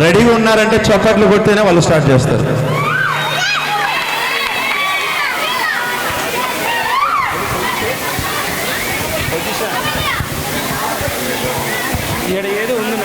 రెడీగా ఉన్నారంటే చప్పట్లు కొడితేనే వాళ్ళు స్టార్ట్ చేస్తారు. ఏదో ఉంది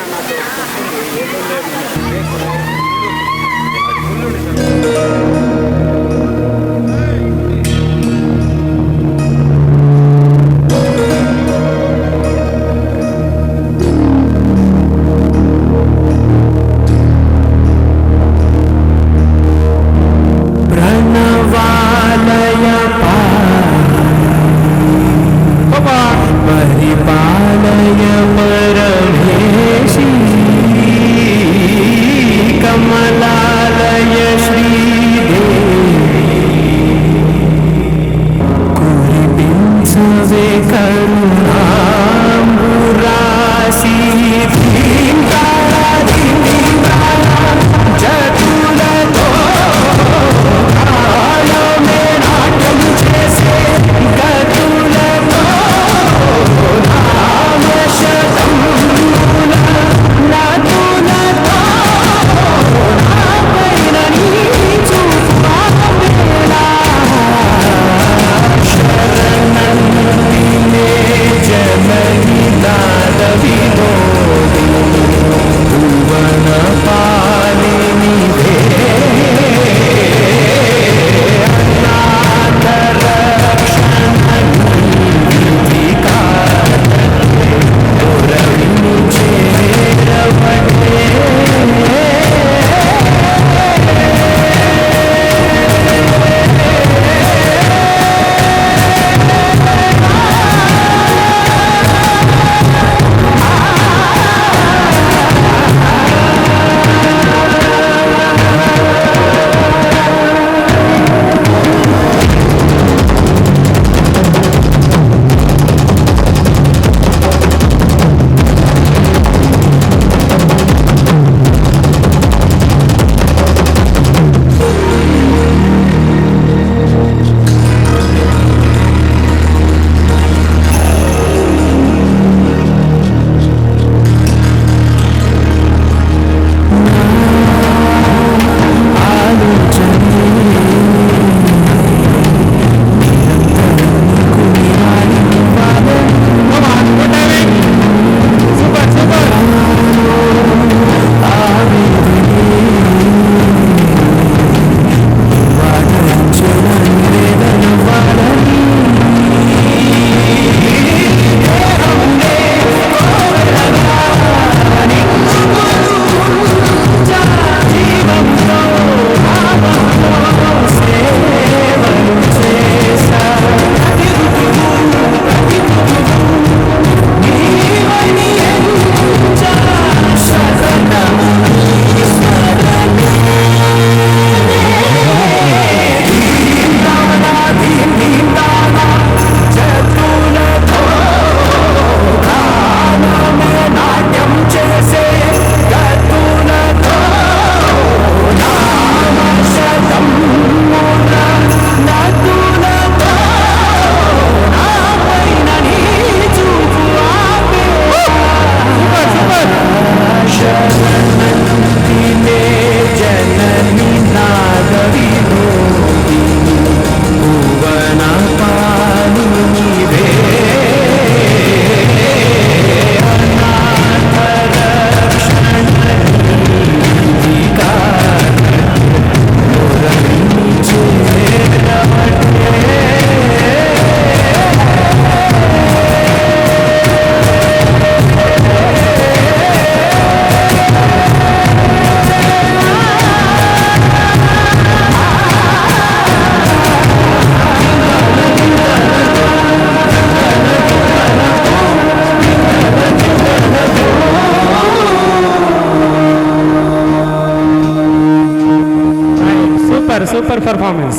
సూపర్ పర్ఫార్మెన్స్,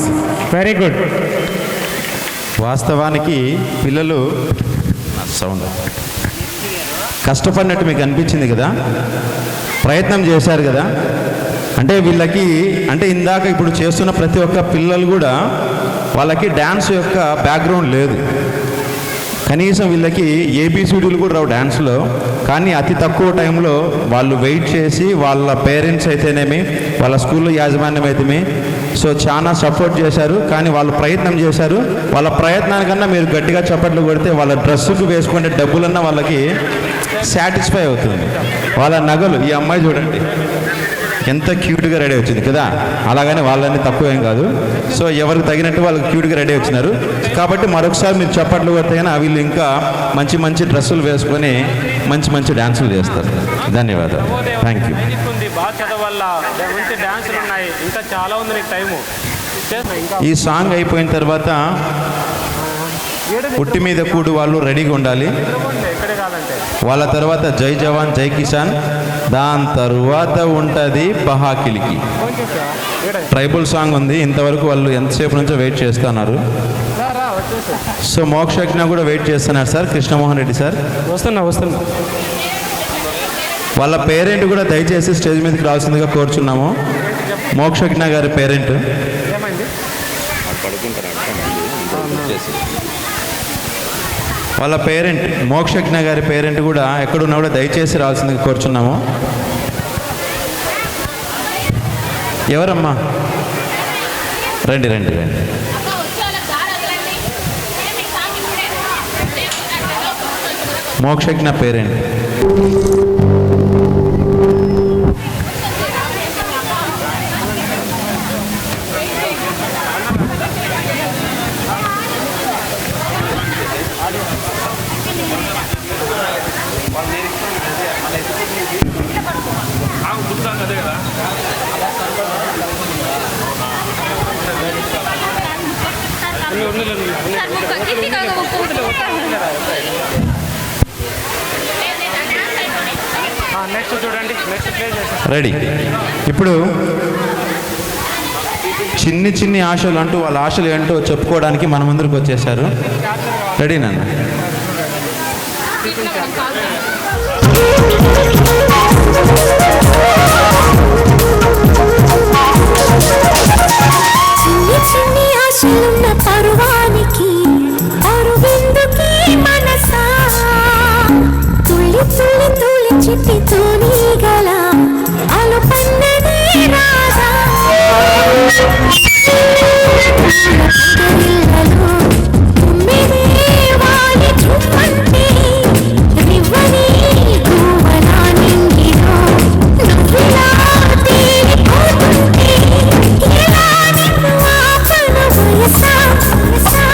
వెరీ గుడ్. వాస్తవానికి పిల్లలు సౌండ్ కష్టపడినట్టు మీకు అనిపించింది కదా, ప్రయత్నం చేశారు కదా. అంటే వీళ్ళకి అంటే ఇందాక ఇప్పుడు చేస్తున్న ప్రతి ఒక్క పిల్లలు కూడా వాళ్ళకి డ్యాన్స్ యొక్క బ్యాక్గ్రౌండ్ లేదు. కనీసం వీళ్ళకి ఏబిసిడీలు కూడా రావు డ్యాన్స్లో, కానీ అతి తక్కువ టైంలో వాళ్ళు వెయిట్ చేసి వాళ్ళ పేరెంట్స్ అయితేనేమి వాళ్ళ స్కూల్లో యాజమాన్యం అయితేమి సో చాలా సపోర్ట్ చేశారు. కానీ వాళ్ళు ప్రయత్నం చేశారు. వాళ్ళ ప్రయత్నానికన్నా మీరు గట్టిగా చప్పట్లు కొడితే వాళ్ళ డ్రెస్సుకు వేసుకునే డబ్బులన్నా వాళ్ళకి సాటిస్ఫై అవుతుంది. వాళ్ళ నగలు, ఈ అమ్మాయి చూడండి ఎంత క్యూట్గా రెడీ వచ్చింది కదా, అలాగని వాళ్ళని తక్కువ ఏం కాదు. సో ఎవరికి తగినట్టు వాళ్ళకి క్యూట్గా రెడీ వచ్చినారు. కాబట్టి మరొకసారి మీరు చప్పట్లు కొడితే వీళ్ళు ఇంకా మంచి మంచి డ్రెస్సులు వేసుకొని మంచి మంచి డ్యాన్సులు చేస్తారు. ధన్యవాదాలు. Thank you. బాగా చదవాల, మంచి డ్యాన్సులు ఉన్నాయి, ఇంకా చాలా ఉంది నీకు టైము. ఈ సాంగ్ అయిపోయిన తర్వాత పుట్టి మీద కూడు వాళ్ళు రెడీగా ఉండాలి. వాళ్ళ తర్వాత జై జవాన్ జై కిసాన్, దాని తరువాత ఉంటుంది పహాకిలికి ట్రైబల్ సాంగ్ ఉంది. ఇంతవరకు వాళ్ళు ఎంతసేపు నుంచో వెయిట్ చేస్తున్నారు. సో మోక్షజ్ఞ కూడా వెయిట్ చేస్తున్నారు సార్, కృష్ణమోహన్ రెడ్డి సార్. వస్తున్నా. వాళ్ళ పేరెంట్ కూడా దయచేసి స్టేజ్ మీదకి రావాల్సిందిగా కోరుచున్నాము. మోక్షజ్ఞ గారి పేరెంట్ వాళ్ళ పేరెంట్ మోక్షజ్ఞ గారి పేరెంట్ కూడా ఎక్కడున్నా కూడా దయచేసి రావాల్సిందిగా కోరుచున్నాము. ఎవరమ్మా? రండి. మోక్షజ్ఞ పేరెంట్. నెక్స్ట్ చూడండి, నెక్స్ట్ ప్లే చేస్తాం. రెడీ. ఇప్పుడు చిన్ని ఆశలు అంటూ వాళ్ళ ఆశలు ఏంటో చెప్పుకోవడానికి మన ముందరికి వచ్చేసారు. రెడీ నాన్న? చిన్ని ఆశలున్న పరువానికి అరువిందుకి మనసా తుల్లి తుల్లి తుల్లి చిట్టి తూనీగల అలు పన్ననే రాధా అందరిళ్ళలో తుమ్మిదే వాలి చుమ్మంటే రివ్వని గువ్వలా నింగిలో నువ్విలా తేలిపోతుంటే ఎలా నిన్ను ఆపను వయసా వయసా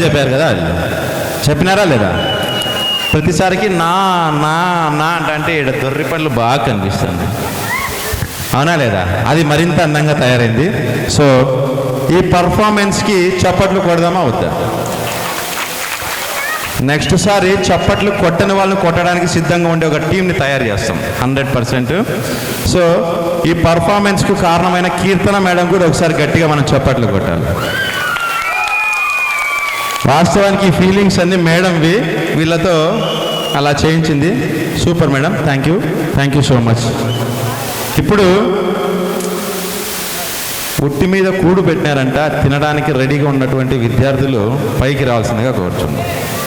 చెప్పారు కదా అది చెప్పినారా లేదా? ప్రతిసారికి నా నా నా అంటే ఈడ దొర్రి పళ్ళు బాగా కనిపిస్తుంది, అవునా లేదా? అది మరింత అందంగా తయారైంది. సో ఈ పర్ఫార్మెన్స్కి చప్పట్లు కొడదామా వద్దా? నెక్స్ట్ సారి చప్పట్లు కొట్టని వాళ్ళని కొట్టడానికి సిద్ధంగా ఉండే ఒక టీంని తయారు చేస్తాం 100%. సో ఈ పర్ఫార్మెన్స్కు కారణమైన కీర్తన మేడం కూడా ఒకసారి గట్టిగా మనం చప్పట్లు కొట్టాలి. వాస్తవానికి ఈ ఫీలింగ్స్ అన్నీ మేడంవి, వీళ్ళతో అలా చేయించింది. Super madam, thank you so much. ఇప్పుడు ఉట్టి మీద కూడు పెట్టినారంట, తినడానికి రెడీగా ఉన్నటువంటి విద్యార్థులు పైకి రావాల్సిందిగా కోరుచున్నాం.